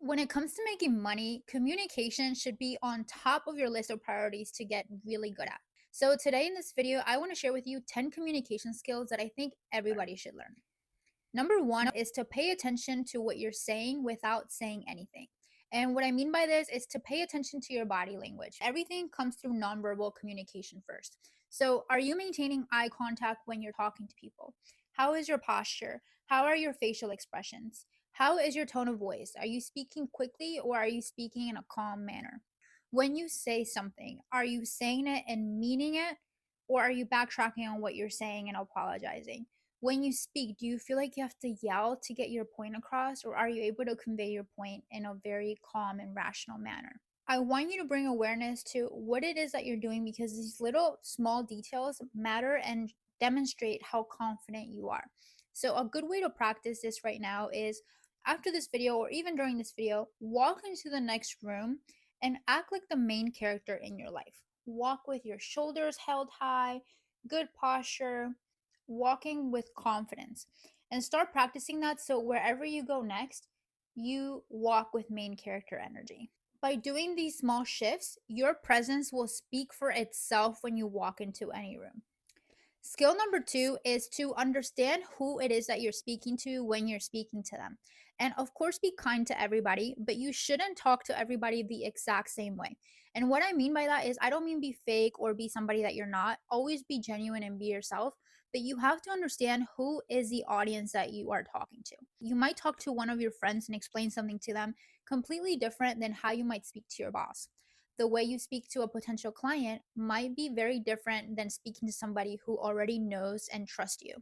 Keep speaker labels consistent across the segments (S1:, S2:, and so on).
S1: When it comes to making money, communication should be on top of your list of priorities to get really good at. So, today in this video, I want to share with you 10 communication skills that I think everybody should learn. Number one is to pay attention to what you're saying without saying anything. And what I mean by this is to pay attention to your body language. Everything comes through nonverbal communication first. So, are you maintaining eye contact when you're talking to people? How is your posture? How are your facial expressions? How is your tone of voice? Are you speaking quickly or are you speaking in a calm manner? When you say something, are you saying it and meaning it, or are you backtracking on what you're saying and apologizing? When you speak, do you feel like you have to yell to get your point across, or are you able to convey your point in a very calm and rational manner? I want you to bring awareness to what it is that you're doing because these little small details matter and demonstrate how confident you are. So, a good way to practice this right now is after this video, or even during this video, walk into the next room and act like the main character in your life. Walk with your shoulders held high, good posture, walking with confidence, and start practicing that so wherever you go next, you walk with main character energy. By doing these small shifts, your presence will speak for itself when you walk into any room. Skill number two is to understand who it is that you're speaking to when you're speaking to them. And of course, be kind to everybody, but you shouldn't talk to everybody the exact same way. And what I mean by that is, I don't mean be fake or be somebody that you're not. Always be genuine and be yourself. But you have to understand who is the audience that you are talking to. You might talk to one of your friends and explain something to them completely different than how you might speak to your boss. The way you speak to a potential client might be very different than speaking to somebody who already knows and trusts you.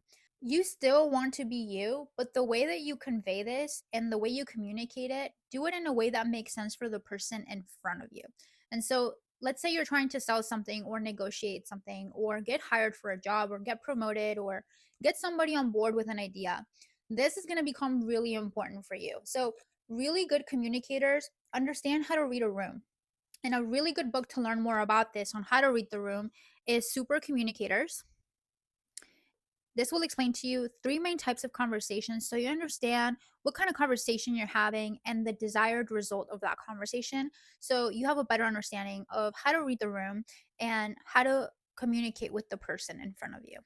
S1: You still want to be you, but the way that you convey this and the way you communicate it, do it in a way that makes sense for the person in front of you. And so, let's say you're trying to sell something or negotiate something or get hired for a job or get promoted or get somebody on board with an idea. This is going to become really important for you. So, really good communicators understand how to read a room, and a really good book to learn more about this on how to read the room is Super Communicators. This will explain to you three main types of conversations so you understand what kind of conversation you're having and the desired result of that conversation. So you have a better understanding of how to read the room and how to communicate with the person in front of you.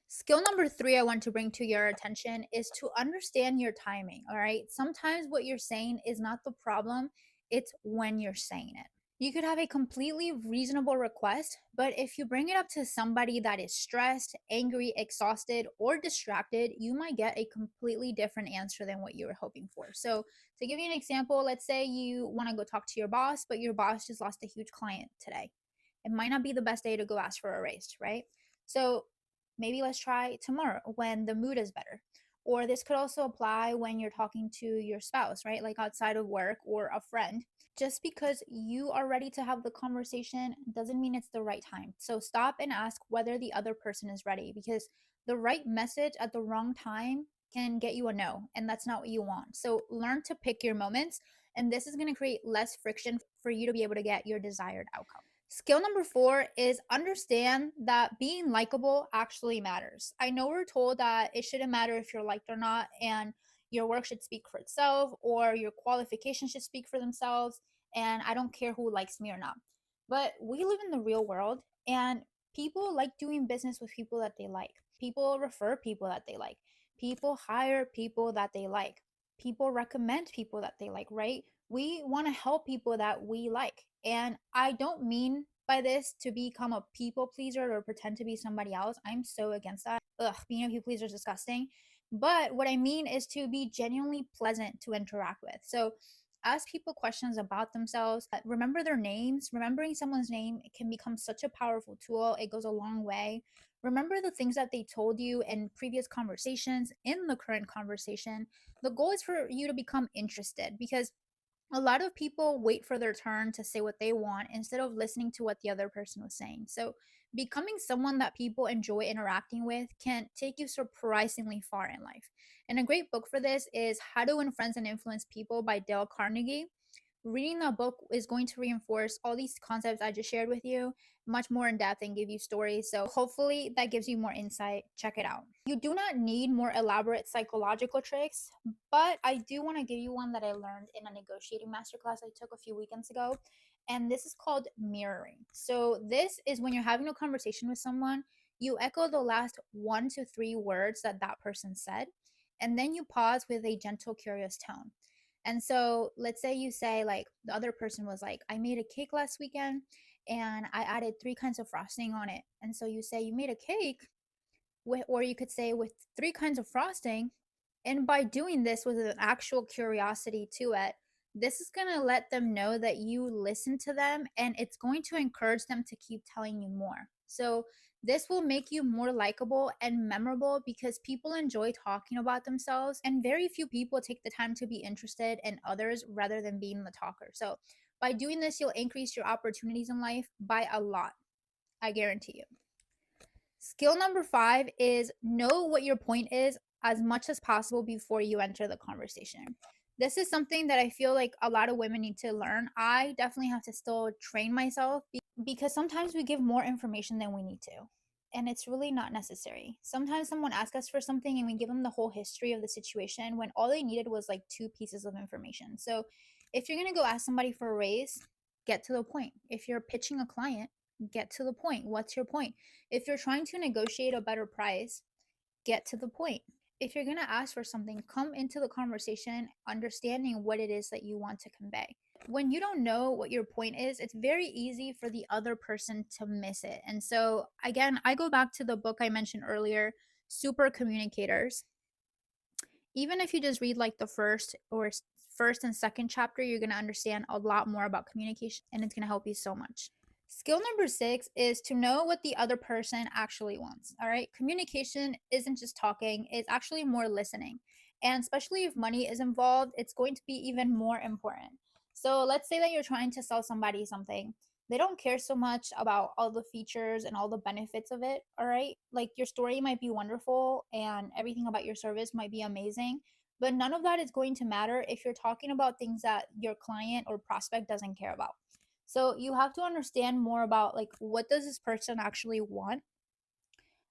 S1: Skill number three I want to bring to your attention is to understand your timing. All right. Sometimes what you're saying is not the problem, it's when you're saying it. You could have a completely reasonable request, but if you bring it up to somebody that is stressed, angry, exhausted, or distracted, you might get a completely different answer than what you were hoping for. So, to give you an example, let's say you want to go talk to your boss, but your boss just lost a huge client today. It might not be the best day to go ask for a raise, right? So, maybe let's try tomorrow when the mood is better. Or this could also apply when you're talking to your spouse, right? Like outside of work or a friend. Just because you are ready to have the conversation doesn't mean it's the right time. So stop and ask whether the other person is ready, because the right message at the wrong time can get you a no, and that's not what you want. So learn to pick your moments, and this is going to create less friction for you to be able to get your desired outcome. Skill number four is understand that being likable actually matters. I know we're told that it shouldn't matter if you're liked or not, and your work should speak for itself, or your qualifications should speak for themselves, and I don't care who likes me or not. But we live in the real world, and people like doing business with people that they like. People refer people that they like. People hire people that they like. People recommend people that they like, right? We want to help people that we like. And I don't mean by this to become a people pleaser or pretend to be somebody else. I'm so against that. Ugh, being a people pleaser is disgusting. But what I mean is to be genuinely pleasant to interact with. So ask people questions about themselves. Remember their names. Remembering someone's name can become such a powerful tool. It goes a long way. Remember the things that they told you in previous conversations, in the current conversation. The goal is for you to become interested, because a lot of people wait for their turn to say what they want instead of listening to what the other person was saying. So, becoming someone that people enjoy interacting with can take you surprisingly far in life. And a great book for this is How to Win Friends and Influence People by Dale Carnegie. Reading the book is going to reinforce all these concepts I just shared with you much more in depth and give you stories. So hopefully that gives you more insight. Check it out. You do not need more elaborate psychological tricks, but I do want to give you one that I learned in a negotiating masterclass I took a few weekends ago. And this is called mirroring. So this is when you're having a conversation with someone, you echo the last 1 to 3 words that that person said, and then you pause with a gentle, curious tone. And so let's say you say, like, the other person was like, I made a cake last weekend and I added 3 kinds of frosting on it. And so you say, you made a cake with, or you could say, with 3 kinds of frosting. And by doing this with an actual curiosity to it, this is going to let them know that you listen to them, and it's going to encourage them to keep telling you more. So, this will make you more likable and memorable because people enjoy talking about themselves, and very few people take the time to be interested in others rather than being the talker. So, by doing this, you'll increase your opportunities in life by a lot. I guarantee you. Skill number 5 is know what your point is as much as possible before you enter the conversation. This is something that I feel like a lot of women need to learn. I definitely have to still train myself because sometimes we give more information than we need to. And it's really not necessary. Sometimes someone asks us for something and we give them the whole history of the situation when all they needed was like 2 pieces of information. So if you're going to go ask somebody for a raise, get to the point. If you're pitching a client, get to the point. What's your point? If you're trying to negotiate a better price, get to the point. If you're going to ask for something, come into the conversation understanding what it is that you want to convey. When you don't know what your point is, it's very easy for the other person to miss it. And so, again, I go back to the book I mentioned earlier, Super Communicators. Even if you just read like the first and second chapter, you're going to understand a lot more about communication, and it's going to help you so much. Skill number 6 is to know what the other person actually wants. All right. Communication isn't just talking, it's actually more listening. And especially if money is involved, it's going to be even more important. So let's say that you're trying to sell somebody something. They don't care so much about all the features and all the benefits of it. All right. Like, your story might be wonderful and everything about your service might be amazing, but none of that is going to matter if you're talking about things that your client or prospect doesn't care about. So you have to understand more about, like, what does this person actually want?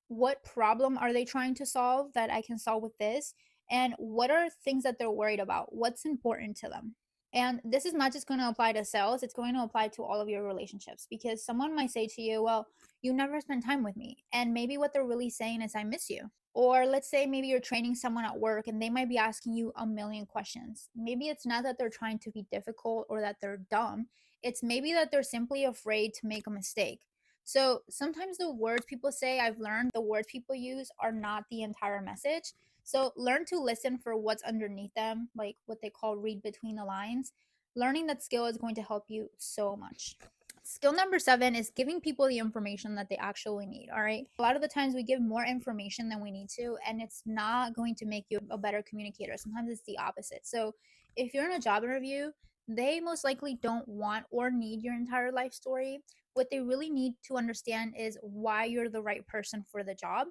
S1: What problem are they trying to solve that I can solve with this? And what are things that they're worried about? What's important to them? And this is not just going to apply to sales, it's going to apply to all of your relationships, because someone might say to you, well, you never spend time with me. And maybe what they're really saying is, I miss you. Or let's say maybe you're training someone at work and they might be asking you a million questions. Maybe it's not that they're trying to be difficult or that they're dumb. It's maybe that they're simply afraid to make a mistake. So sometimes the words people say, I've learned the words people use are not the entire message. So learn to listen for what's underneath them, like what they call read between the lines. Learning that skill is going to help you so much. Skill number 7 is giving people the information that they actually need. All right. A lot of the times we give more information than we need to, and it's not going to make you a better communicator. Sometimes it's the opposite. So if you're in a job interview, they most likely don't want or need your entire life story. What they really need to understand is why you're the right person for the job.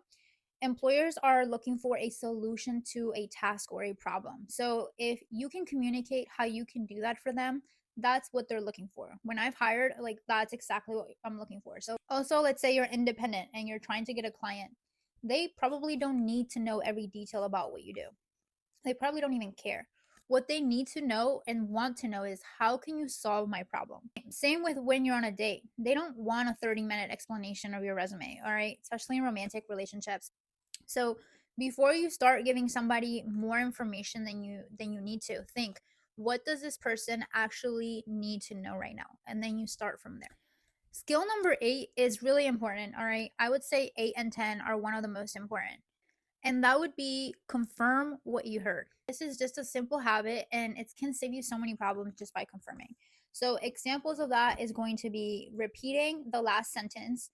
S1: Employers are looking for a solution to a task or a problem. So if you can communicate how you can do that for them, that's what they're looking for. When I've hired, like, that's exactly what I'm looking for. So also, let's say you're independent and you're trying to get a client. They probably don't need to know every detail about what you do. They probably don't even care. What they need to know and want to know is, how can you solve my problem? Same with when you're on a date. They don't want a 30-minute explanation of your resume, all right? Especially in romantic relationships. So before you start giving somebody more information than you need to, think, what does this person actually need to know right now? And then you start from there. Skill number 8 is really important, all right? I would say 8 and 10 are one of the most important. And that would be confirm what you heard. This is just a simple habit and it can save you so many problems just by confirming. So, examples of that is going to be repeating the last sentence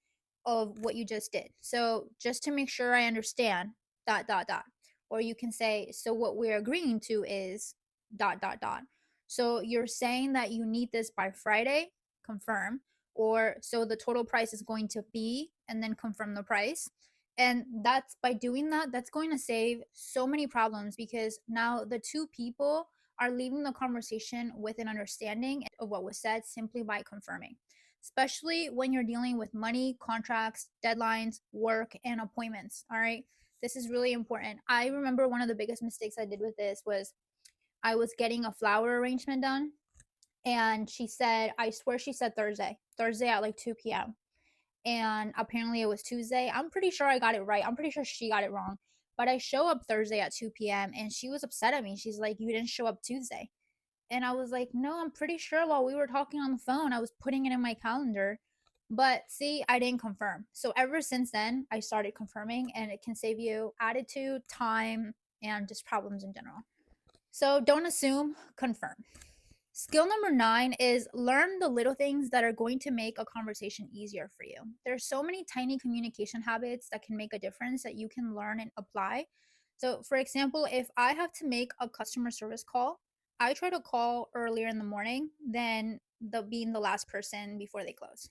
S1: of what you just did. So, just to make sure I understand, dot, dot, dot. Or you can say, so what we're agreeing to is dot, dot, dot. So, you're saying that you need this by Friday, confirm. Or so the total price is going to be, and then confirm the price. And that's, by doing that, that's going to save so many problems, because now the two people are leaving the conversation with an understanding of what was said simply by confirming, especially when you're dealing with money, contracts, deadlines, work, and appointments. All right. This is really important. I remember one of the biggest mistakes I did with this was I was getting a flower arrangement done, and she said, I swear she said Thursday at like 2 p.m. And apparently it was Tuesday. I'm pretty sure I got it right. I'm pretty sure she got it wrong. But I show up Thursday at 2 p.m. and she was upset at me. She's like, "You didn't show up Tuesday." And I was like, "No, I'm pretty sure while we were talking on the phone, I was putting it in my calendar." But see, I didn't confirm. So ever since then, I started confirming, and it can save you attitude, time, and just problems in general. So don't assume, confirm. Skill number 9 is learn the little things that are going to make a conversation easier for you. There's so many tiny communication habits that can make a difference that you can learn and apply. So, for example, if I have to make a customer service call, I try to call earlier in the morning than being the last person before they close,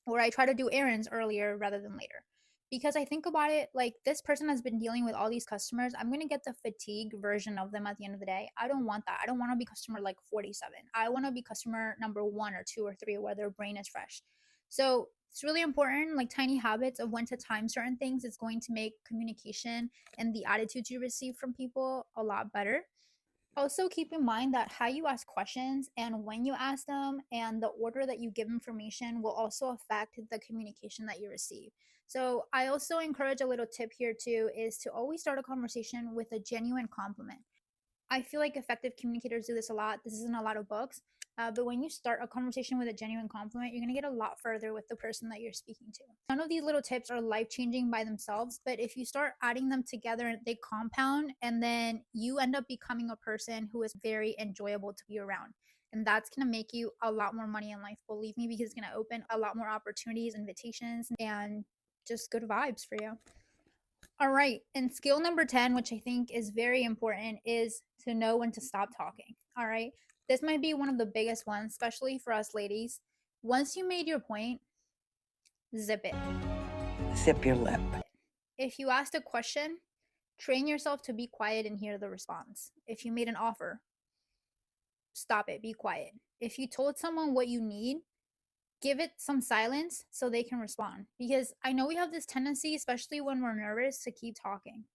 S1: or I try to do errands earlier rather than later. Because I think about it like this person has been dealing with all these customers. I'm going to get the fatigue version of them at the end of the day. I don't want that. I don't want to be customer like 47. I want to be customer number 1 or 2 or 3 where their brain is fresh. So it's really important, like tiny habits of when to time certain things. It's going to make communication and the attitudes you receive from people a lot better. Also, keep in mind that how you ask questions and when you ask them and the order that you give information will also affect the communication that you receive. So, I also encourage a little tip here too is to always start a conversation with a genuine compliment. I feel like effective communicators do this a lot. This isn't a lot of books. But when you start a conversation with a genuine compliment, you're going to get a lot further with the person that you're speaking to. None of these little tips are life changing by themselves, but if you start adding them together, they compound, and then you end up becoming a person who is very enjoyable to be around. And that's going to make you a lot more money in life. Believe me, because it's going to open a lot more opportunities, invitations, and just good vibes for you. All right. And skill number 10, which I think is very important, is to know when to stop talking. All right. This might be one of the biggest ones, especially for us ladies. Once you made your point, zip it.
S2: Zip your lip.
S1: If you asked a question, train yourself to be quiet and hear the response. If you made an offer, stop it, be quiet. If you told someone what you need, give it some silence so they can respond. Because I know we have this tendency, especially when we're nervous, to keep talking.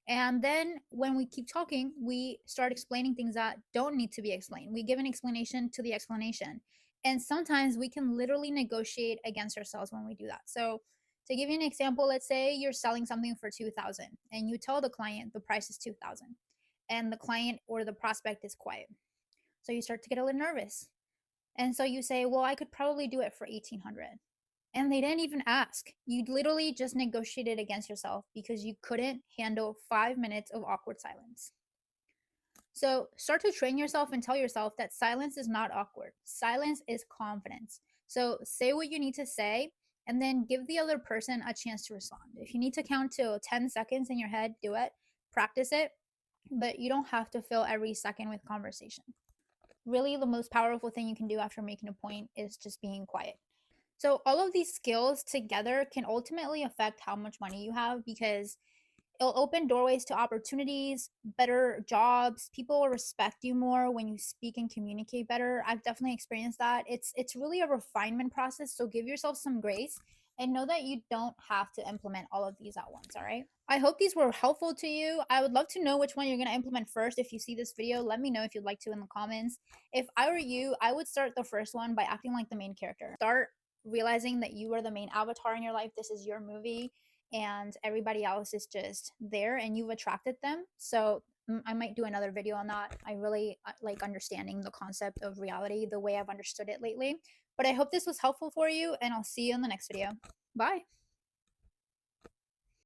S1: And then when we keep talking, we start explaining things that don't need to be explained. We give an explanation to the explanation. And sometimes we can literally negotiate against ourselves when we do that. So, to give you an example, let's say you're selling something for 2,000 and you tell the client the price is 2,000 and the client or the prospect is quiet. So you start to get a little nervous. And so you say, "Well, I could probably do it for 1,800." And they didn't even ask. You literally just negotiated against yourself because you couldn't handle 5 minutes of awkward silence. So start to train yourself and tell yourself that silence is not awkward. Silence is confidence. So say what you need to say and then give the other person a chance to respond. If you need to count to 10 seconds in your head, do it. Practice it, but you don't have to fill every second with conversation. Really, the most powerful thing you can do after making a point is just being quiet. So, all of these skills together can ultimately affect how much money you have because it'll open doorways to opportunities, better jobs. People will respect you more when you speak and communicate better. I've definitely experienced that. It's really a refinement process, so give yourself some grace and know that you don't have to implement all of these at once, all right? I hope these were helpful to you. I would love to know which one you're going to implement first. If you see this video, let me know if you'd like to in the comments. If I were you, I would start the first one by acting like the main character. Start realizing that you are the main avatar in your life. This is your movie and everybody else is just there and you've attracted them. So I might do another video on that. I really like understanding the concept of reality the way I've understood it lately. But I hope this was helpful for you and I'll see you in the next video. Bye.